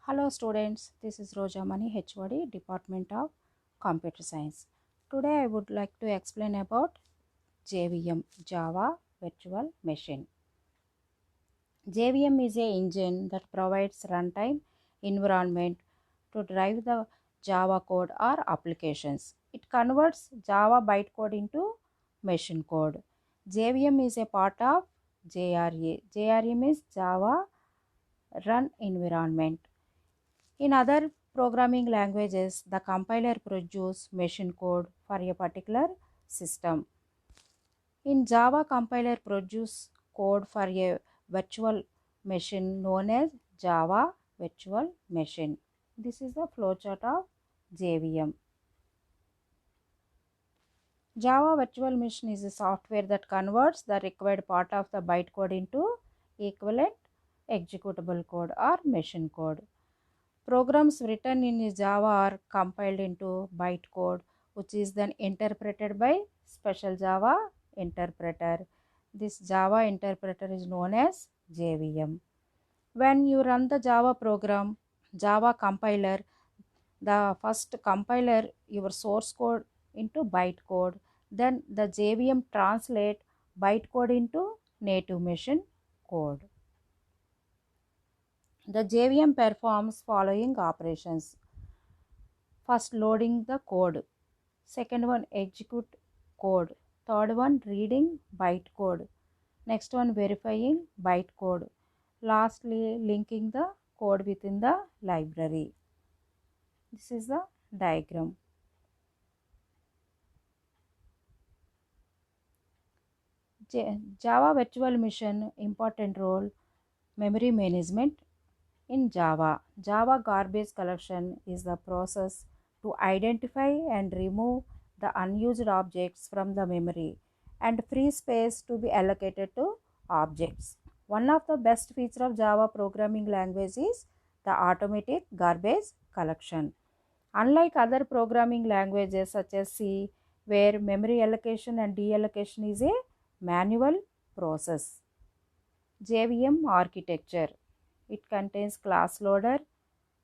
Hello students, this is Rojamani HOD, Department of Computer Science. Today I would like to explain about JVM, Java Virtual Machine. JVM is a engine that provides runtime environment to drive the Java code or applications. It converts Java bytecode into machine code. JVM is a part of JRE. JRE is Java Run Environment. In other programming languages, the compiler produces machine code for a particular system. In Java, compiler produces code for a virtual machine known as Java Virtual Machine. This is the flowchart of JVM. Java Virtual Machine is a software that converts the required part of the bytecode into equivalent executable code or machine code. Programs written in Java are compiled into bytecode, which is then interpreted by special Java interpreter. This Java interpreter is known as JVM. When you run the Java program, Java compiler, the first compiler your source code into bytecode, then the JVM translate bytecode into native machine code. The JVM performs following operations. First, loading the code. Second one, execute code. Third one, reading bytecode. Next one, verifying bytecode. Lastly, linking the code within the library. This is the diagram. Java Virtual Machine important role, memory management. In Java, Java garbage collection is the process to identify and remove the unused objects from the memory and free space to be allocated to objects. One of the best features of Java programming language is the automatic garbage collection. Unlike other programming languages such as C, where memory allocation and deallocation is a manual process. JVM architecture. It contains class loader,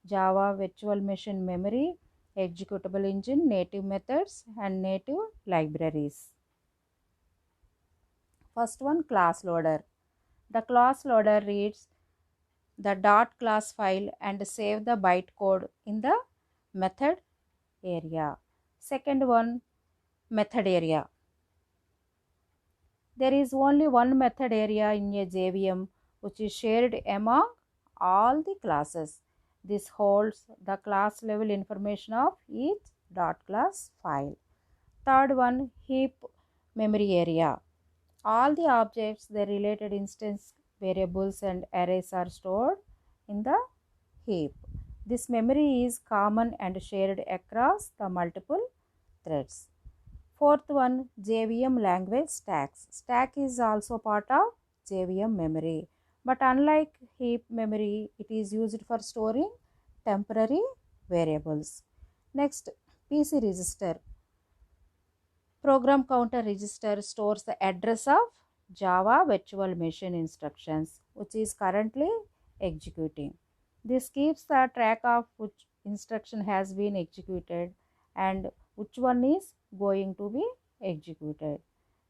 Java virtual machine memory, executable engine, native methods and native libraries. First one, class loader. The class loader reads the .class file and save the bytecode in the method area. Second one, method area. There is only one method area in a JVM which is shared among all the classes. This holds the class level information of each .class file. Third one, heap memory area. All the objects, their related instance variables and arrays are stored in the heap. This memory is common and shared across the multiple threads. Fourth one, JVM language stacks. Stack is also part of JVM memory. But unlike heap memory, it is used for storing temporary variables. Next, PC register. Program counter register stores the address of Java virtual machine instructions, which is currently executing. This keeps the track of which instruction has been executed and which one is going to be executed.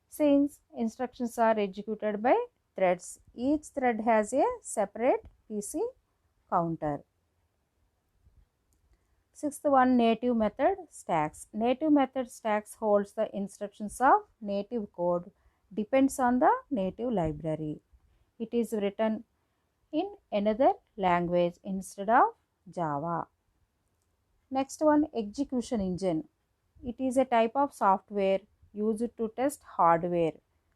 Since instructions are executed by threads, each thread has a separate PC counter. Sixth one, native method stacks. Native method stacks holds the instructions of native code, depends on the native library. It is written in another language instead of Java. Next one, execution engine. It is a type of software used to test hardware,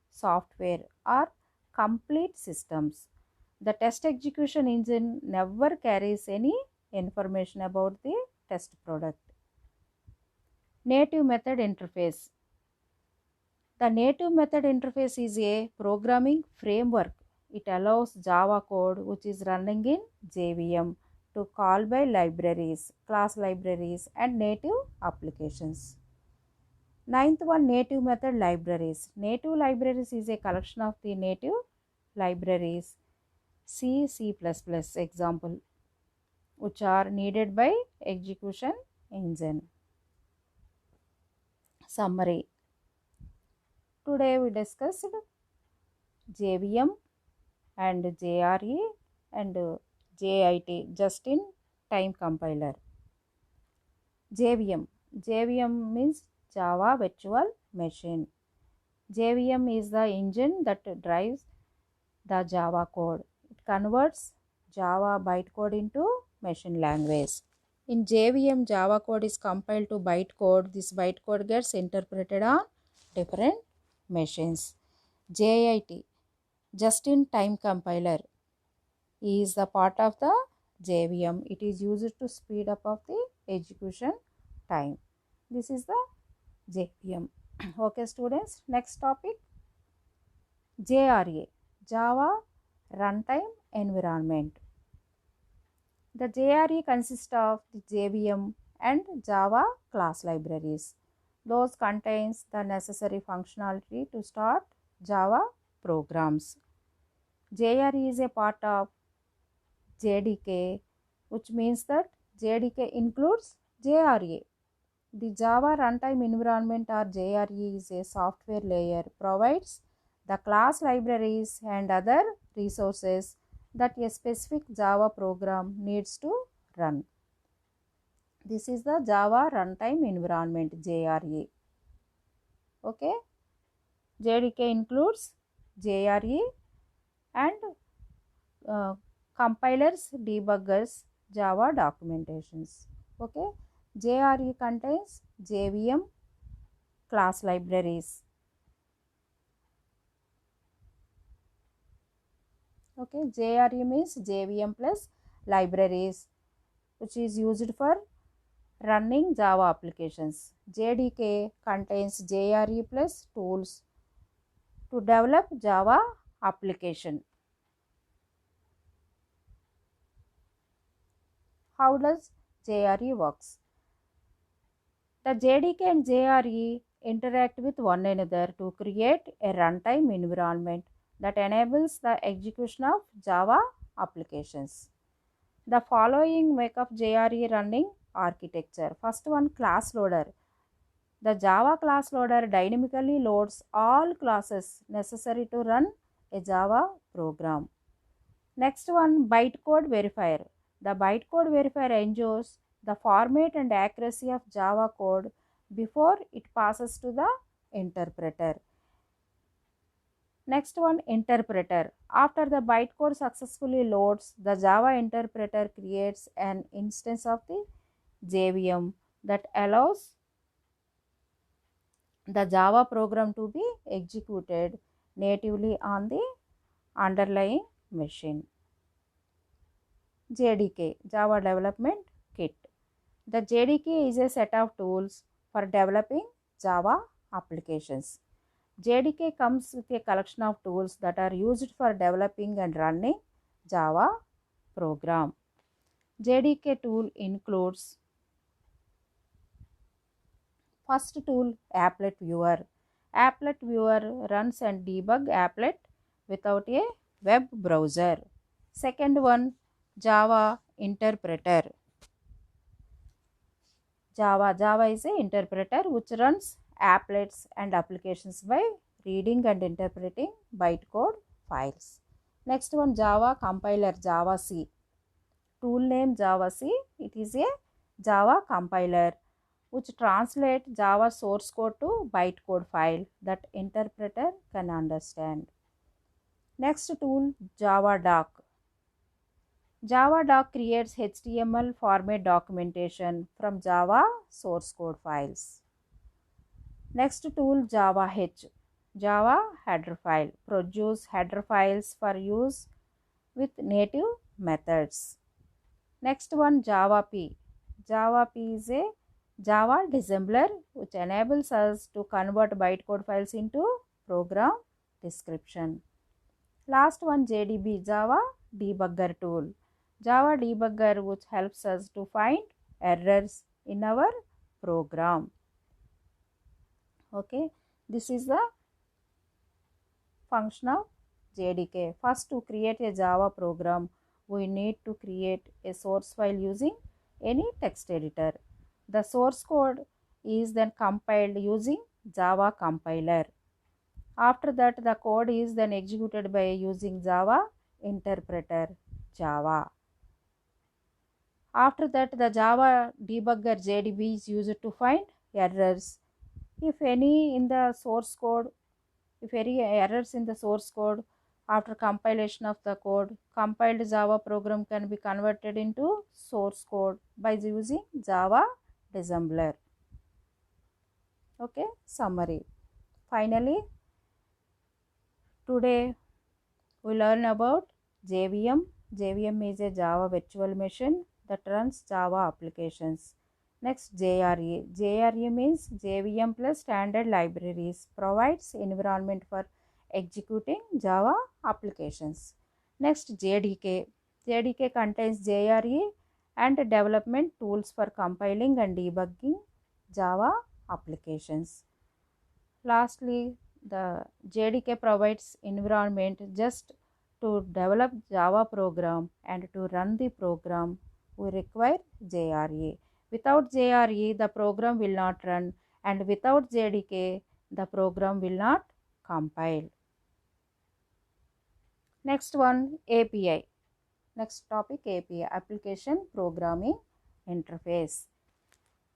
software or complete systems. The test execution engine never carries any information about the test product. Native method interface. The native method interface is a programming framework. It allows Java code which is running in JVM to call by libraries, class libraries and native applications. Ninth one, native method libraries. Native libraries is a collection of the native libraries. C, C++ example. which are needed by execution engine. Summary. Today we discussed JVM and JRE and JIT, just in time compiler. JVM means Java Virtual Machine. JVM is the engine that drives the Java code. It converts Java bytecode into machine language. In JVM, Java code is compiled to bytecode. This bytecode gets interpreted on different machines. JIT, just-in-time compiler, is the part of the JVM. It is used to speed up of the execution time. This is the JVM. Okay, students. Next topic, JRE, Java Runtime Environment. The JRE consists of the JVM and Java class libraries. Those contains the necessary functionality to start Java programs. JRE is a part of JDK, which means that JDK includes JRE. The Java Runtime Environment, or JRE, is a software layer, provides the class libraries and other resources that a specific Java program needs to run. This is the Java Runtime Environment, JRE. Okay. JDK includes JRE and compilers, debuggers, Java documentations. Okay. JRE contains JVM class libraries. Okay, JRE means JVM plus libraries, which is used for running Java applications. JDK contains JRE plus tools to develop Java application. How does JRE works? The JDK and JRE interact with one another to create a runtime environment that enables the execution of Java applications. The following make up JRE running architecture. First one, class loader. The Java class loader dynamically loads all classes necessary to run a Java program. Next one, bytecode verifier. The bytecode verifier ensures the format and accuracy of Java code before it passes to the interpreter. Next one, interpreter. After the bytecode successfully loads, the Java interpreter creates an instance of the JVM that allows the Java program to be executed natively on the underlying machine. JDK, Java Development Kit. The JDK is a set of tools for developing Java applications. JDK comes with a collection of tools that are used for developing and running Java program. JDK tool includes first tool, Applet Viewer. Applet Viewer runs and debug applet without a web browser. Second one, Java Interpreter. Java is an interpreter which runs applets and applications by reading and interpreting bytecode files. Next one, Java Compiler, Javac. Tool name Javac. It is a Java compiler which translates Java source code to bytecode file that interpreter can understand. Next tool, JavaDoc. JavaDoc creates HTML format documentation from Java source code files. Next tool, JavaH. Java header file. Produce header files for use with native methods. Next one, JavaP. JavaP is a Java disassembler which enables us to convert bytecode files into program description. Last one, JDB, Java Debugger tool. Java Debugger which helps us to find errors in our program. Okay, this is the function of JDK. First, to create a Java program, we need to create a source file using any text editor. The source code is then compiled using Java compiler. After that, the code is then executed by using Java interpreter Java. After that, the Java debugger JDB is used to find errors. If any in the source code, if any errors in the source code, after compilation of the code, compiled Java program can be converted into source code by using Java disassembler. Okay, summary. Finally, today we learn about JVM. JVM is a Java virtual machine that runs Java applications. Next, JRE. JRE means JVM plus standard libraries, provides environment for executing Java applications. Next, JDK. JDK contains JRE and development tools for compiling and debugging Java applications. Lastly, the JDK provides environment just to develop Java program, and to run the program we require JRE. Without JRE, the program will not run, and without JDK, the program will not compile. Next one, API. Next topic, API, Application Programming Interface.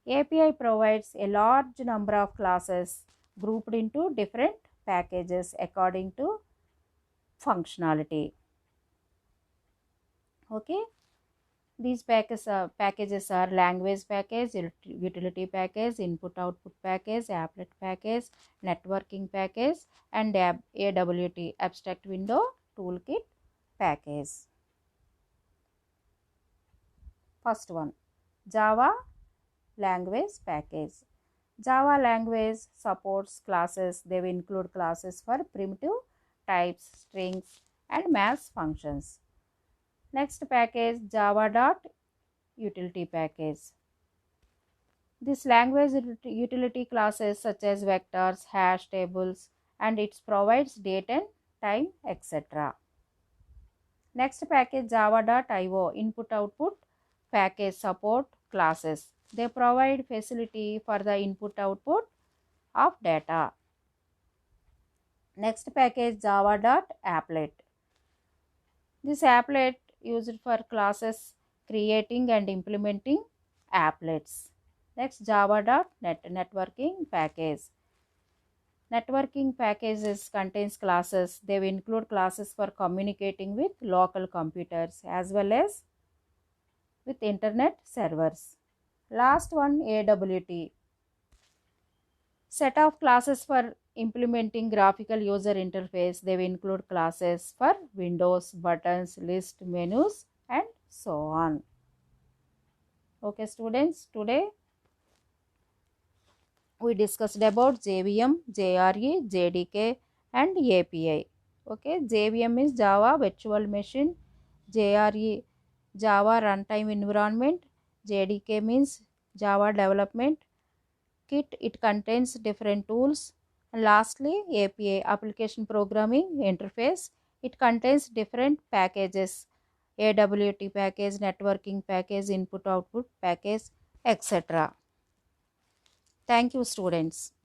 API provides a large number of classes grouped into different packages according to functionality. Okay, these packages are language package, utility package, input output package, applet package, networking package, and AWT, abstract window toolkit package. First one, Java language package. Java language supports classes. They will include classes for primitive types, strings, and mass functions. Next package, Java.utility package. This language utility classes such as vectors, hash tables, and it provides date and time, etc. Next package, Java.io, input output package, support classes. They provide facility for the input output of data. Next package, Java.applet. This applet used for classes creating and implementing applets. Next, Java.net, networking package. Networking packages contains classes. They will include classes for communicating with local computers as well as with internet servers. Last one, AWT. Set of classes for implementing graphical user interface. They will include classes for windows, buttons, list, menus, and so on. Okay students, today we discussed about JVM, JRE, JDK, and API. Okay, JVM is Java Virtual Machine, JRE Java Runtime Environment, JDK means Java Development Kit. It contains different tools. And lastly, API, Application Programming Interface. It contains different packages, AWT package, networking package, input output package, etc. Thank you students.